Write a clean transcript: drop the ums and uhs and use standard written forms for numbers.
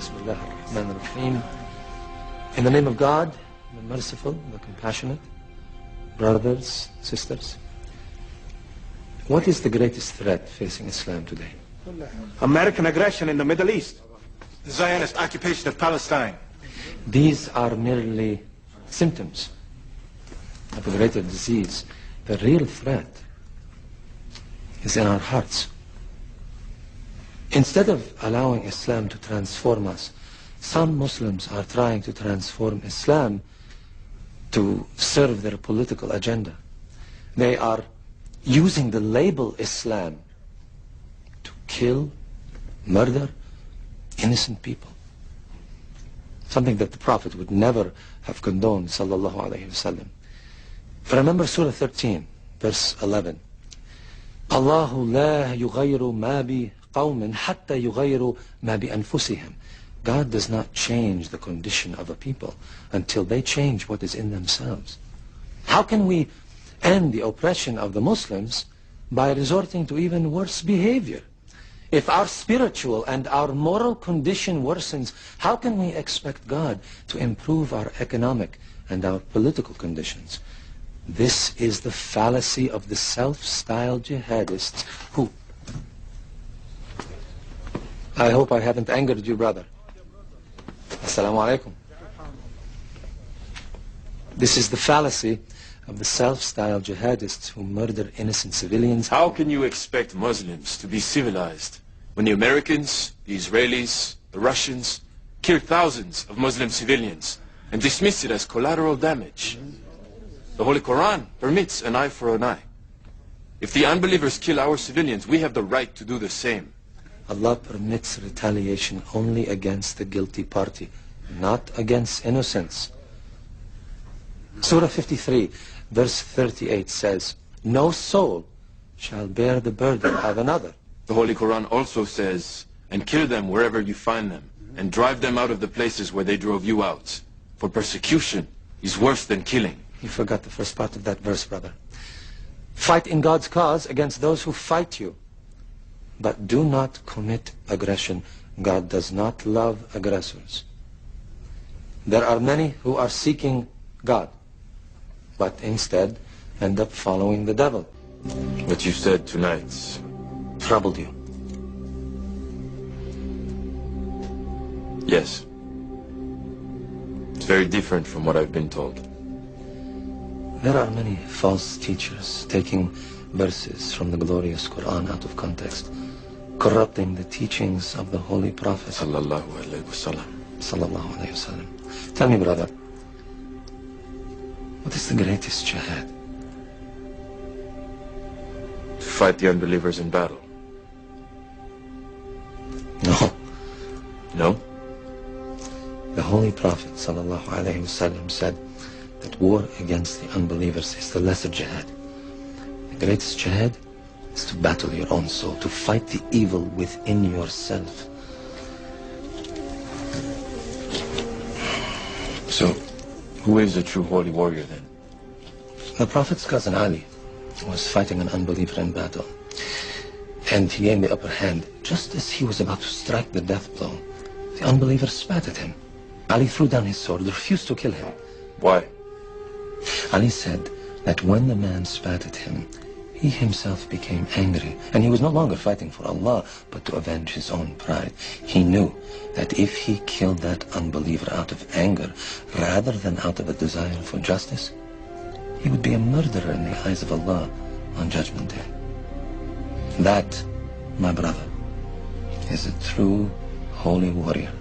Bismillah ar-Rahman ar-Rahim. In the name of God, the merciful, the compassionate, brothers, sisters, what is the greatest threat facing Islam today? American aggression in the Middle East. The Zionist occupation of Palestine. These are merely symptoms of a greater disease. The real threat is in our hearts. Instead of allowing Islam to transform us, some Muslims are trying to transform Islam to serve their political agenda. They are using the label Islam to kill, murder innocent people. Something that the Prophet would never have condoned, sallallahu alayhi wasallam. Remember Surah 13, verse 11. Allahu la yughayru ma bi qawmin hatta yughayru ma bi anfusihim. God does not change the condition of a people until they change what is in themselves. How can we end the oppression of the Muslims by resorting to even worse behavior? If our spiritual and our moral condition worsens, how can we expect God to improve our economic and our political conditions? This is the fallacy of the self-styled jihadists who... I hope I haven't angered you, brother. Assalamu alaikum. This is the fallacy of the self-styled jihadists who murder innocent civilians. How can you expect Muslims to be civilized when the Americans, the Israelis, the Russians kill thousands of Muslim civilians and dismiss it as collateral damage? The Holy Quran permits an eye for an eye. If the unbelievers kill our civilians, we have the right to do the same. Allah permits retaliation only against the guilty party, not against innocents. Surah 53, verse 38 says, no soul shall bear the burden of another. The Holy Quran also says, and kill them wherever you find them, and drive them out of the places where they drove you out. For persecution is worse than killing. You forgot the first part of that verse, brother. Fight in God's cause against those who fight you. But do not commit aggression. God does not love aggressors. There are many who are seeking God, but instead end up following the devil. What you said tonight Troubled you. Yes. It's very different from what I've been told. There are many false teachers taking verses from the glorious Quran out of context, corrupting the teachings of the Holy Prophet Sallallahu alayhi wasallam. Sallallahu alayhi wasallam. Tell me, brother, what is the greatest jihad? To fight the unbelievers in battle. No. No? The Holy Prophet Sallallahu alayhi wasallam said that war against the unbelievers is the lesser jihad. The greatest jihad is to battle your own soul, to fight the evil within yourself. So, who is a true holy warrior then? The Prophet's cousin Ali was fighting an unbeliever in battle, and he gained the upper hand. Just as he was about to strike the death blow, the unbeliever spat at him. Ali threw down his sword, refused to kill him. Why? Ali said that when the man spat at him, he himself became angry, and he was no longer fighting for Allah, but to avenge his own pride. He knew that if he killed that unbeliever out of anger, rather than out of a desire for justice, he would be a murderer in the eyes of Allah on Judgment Day. That, my brother, is a true holy warrior.